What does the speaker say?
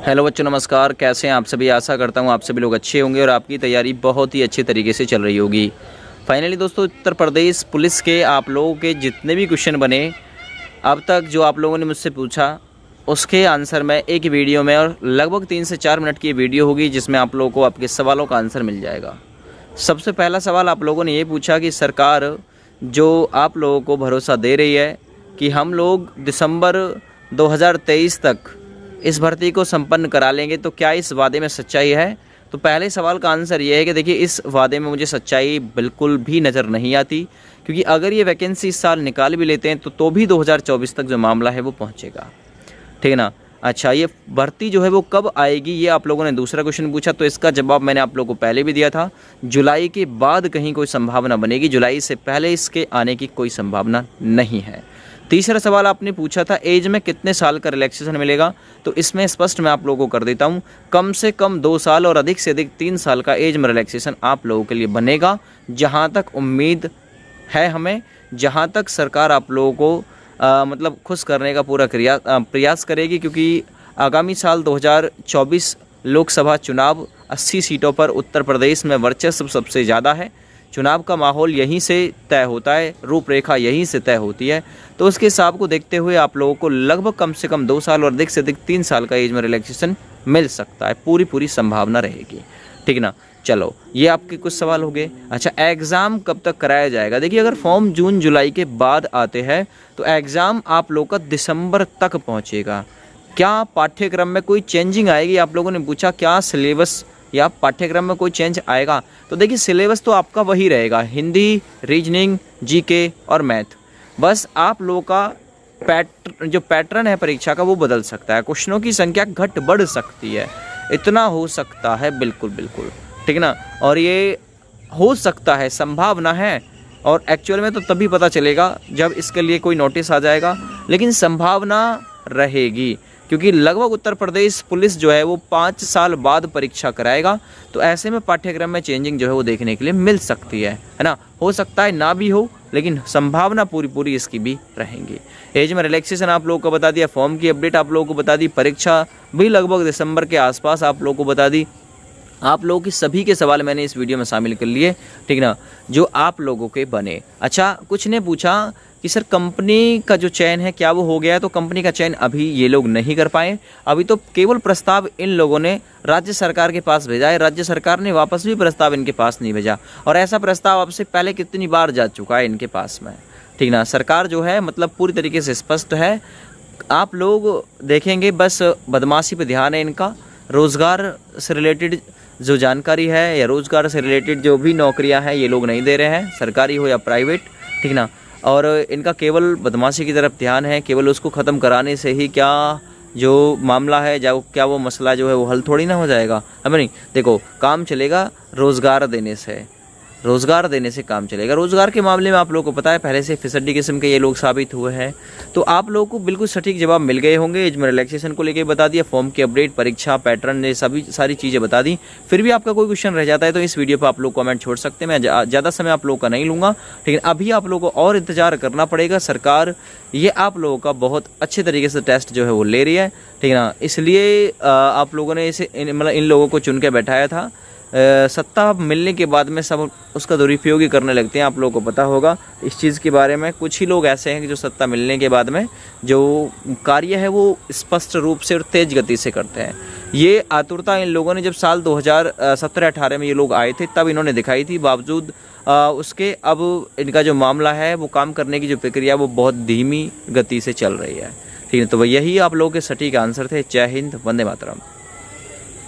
Hello बच्चों, नमस्कार। कैसे हैं आप सभी? आशा करता हूं आप सभी लोग अच्छे होंगे और आपकी तैयारी बहुत ही अच्छे तरीके से चल रही होगी। फाइनली दोस्तों, उत्तर प्रदेश पुलिस के आप लोगों के जितने भी क्वेश्चन बने अब तक, जो आप लोगों ने मुझसे पूछा, उसके आंसर मैं एक वीडियो में, और लगभग 3 से 4 मिनट की वीडियो होगी, जिसमें आप लोगों को आपके सवालों का आंसर मिल जाएगा। सबसे पहला सवाल आप लोगों ने ये पूछा कि सरकार जो आप लोगों को भरोसा दे रही है कि हम लोग दिसंबर 2023 तक इस भर्ती को संपन्न करा लेंगे, तो क्या इस वादे में सच्चाई है? तो पहले सवाल का आंसर ये है कि देखिए, इस वादे में मुझे सच्चाई बिल्कुल भी नज़र नहीं आती, क्योंकि अगर ये वैकेंसी इस साल निकाल भी लेते हैं तो भी 2024 तक जो मामला है वो पहुंचेगा। ठीक है ना। अच्छा, ये भर्ती जो है वो कब आएगी, ये आप लोगों ने दूसरा क्वेश्चन पूछा, तो इसका जवाब मैंने आप लोगों को पहले भी दिया था। जुलाई के बाद कहीं कोई संभावना बनेगी, जुलाई से पहले इसके आने की कोई संभावना नहीं है। तीसरा सवाल आपने पूछा था एज में कितने साल का रिलैक्सेशन मिलेगा, तो इसमें स्पष्ट मैं आप लोगों को कर देता हूं, कम से कम 2 साल और अधिक से अधिक 3 साल का एज में रिलैक्सेशन आप लोगों के लिए बनेगा। जहां तक उम्मीद है हमें, जहां तक सरकार आप लोगों को मतलब खुश करने का पूरा प्रयास करेगी, क्योंकि आगामी साल 2024 लोकसभा चुनाव 80 सीटों पर उत्तर प्रदेश में वर्चस्व सबसे ज़्यादा है। चुनाव का माहौल यहीं से तय होता है, रूपरेखा यहीं से तय होती है। तो उसके हिसाब को देखते हुए आप लोगों को लगभग कम से कम 2 साल और अधिक से अधिक 3 साल का एज में रिलैक्सेशन मिल सकता है, पूरी संभावना रहेगी। ठीक ना। चलो, ये आपके कुछ सवाल हो गए। अच्छा, एग्ज़ाम कब तक कराया जाएगा? देखिए, अगर फॉर्म जून जुलाई के बाद आते हैं तो एग्ज़ाम आप लोगों का दिसंबर तक पहुँचेगा। क्या पाठ्यक्रम में कोई चेंजिंग आएगी? आप लोगों ने पूछा क्या सिलेबस या पाठ्यक्रम में कोई चेंज आएगा? तो देखिए, सिलेबस तो आपका वही रहेगा, हिंदी, रीजनिंग, जीके और मैथ। बस आप लोगों का जो पैटर्न है परीक्षा का वो बदल सकता है, क्वेश्चनों की संख्या घट बढ़ सकती है, इतना हो सकता है। बिल्कुल। ठीक ना। और ये हो सकता है, संभावना है, और एक्चुअल में तो तभी पता चलेगा जब इसके लिए कोई नोटिस आ जाएगा, लेकिन संभावना रहेगी, क्योंकि लगभग उत्तर प्रदेश पुलिस जो है वो 5 साल बाद परीक्षा कराएगा। तो ऐसे में पाठ्यक्रम में चेंजिंग जो है वो देखने के लिए मिल सकती है ना। हो सकता है ना भी हो, लेकिन संभावना पूरी इसकी भी रहेंगी। एज में रिलैक्सेशन आप लोगों को बता दिया, फॉर्म की अपडेट आप लोगों को बता दी, परीक्षा भी लगभग दिसंबर के आसपास आप लोगों को बता दी। आप लोगों की सभी के सवाल मैंने इस वीडियो में शामिल कर लिए, ठीक ना, जो आप लोगों के बने। अच्छा, कुछ ने पूछा कि सर कंपनी का जो चयन है क्या वो हो गया है? तो कंपनी का चयन अभी ये लोग नहीं कर पाए। अभी तो केवल प्रस्ताव इन लोगों ने राज्य सरकार के पास भेजा है, राज्य सरकार ने वापस भी प्रस्ताव इनके पास नहीं भेजा, और ऐसा प्रस्ताव अब से पहले कितनी बार जा चुका है इनके पास में। ठीक ना। सरकार जो है मतलब पूरी तरीके से स्पष्ट है। आप लोग देखेंगे, बस बदमाशी पे ध्यान है इनका। रोज़गार से रिलेटेड जो जानकारी है या रोज़गार से रिलेटेड जो भी नौकरियां हैं ये लोग नहीं दे रहे हैं, सरकारी हो या प्राइवेट। ठीक ना। और इनका केवल बदमाशी की तरफ ध्यान है, केवल उसको ख़त्म कराने से ही क्या जो मामला है, क्या वो मसला जो है वो हल थोड़ी ना हो जाएगा। अब नहीं, देखो, काम चलेगा रोज़गार देने से, रोज़गार देने से काम चलेगा। रोज़गार के मामले में आप लोगों को पता है पहले से फिसड्डी किस्म के ये लोग साबित हुए हैं। तो आप लोगों को बिल्कुल सटीक जवाब मिल गए होंगे। एज में रिलैक्सेशन को लेके बता दिया, फॉर्म की अपडेट, परीक्षा पैटर्न, ये सारी चीज़ें बता दी। फिर भी आपका कोई क्वेश्चन रह जाता है तो इस वीडियो पर आप लोग कमेंट छोड़ सकते हैं। मैं ज़्यादा समय आप लोगों का नहीं लूँगा, लेकिन अभी आप लोगों को और इंतजार करना पड़ेगा। सरकार ये आप लोगों का बहुत अच्छे तरीके से टेस्ट जो है वो ले रही है। ठीक है ना। इसलिए आप लोगों ने इसे मतलब इन लोगों को चुन के बैठाया था। सत्ता मिलने के बाद में सब उसका दुरुपयोग ही करने लगते हैं। आप लोगों को पता होगा इस चीज़ के बारे में। कुछ ही लोग ऐसे हैं कि जो सत्ता मिलने के बाद में जो कार्य है वो स्पष्ट रूप से और तेज गति से करते हैं। ये आतुरता इन लोगों ने जब साल 2017-18 में ये लोग आए थे तब इन्होंने दिखाई थी। बावजूद उसके अब इनका जो मामला है वो काम करने की जो प्रक्रिया वो बहुत धीमी गति से चल रही है। ठीक है। तो यही आप लोगों के सटीक आंसर थे। जय हिंद, वंदे मातरम।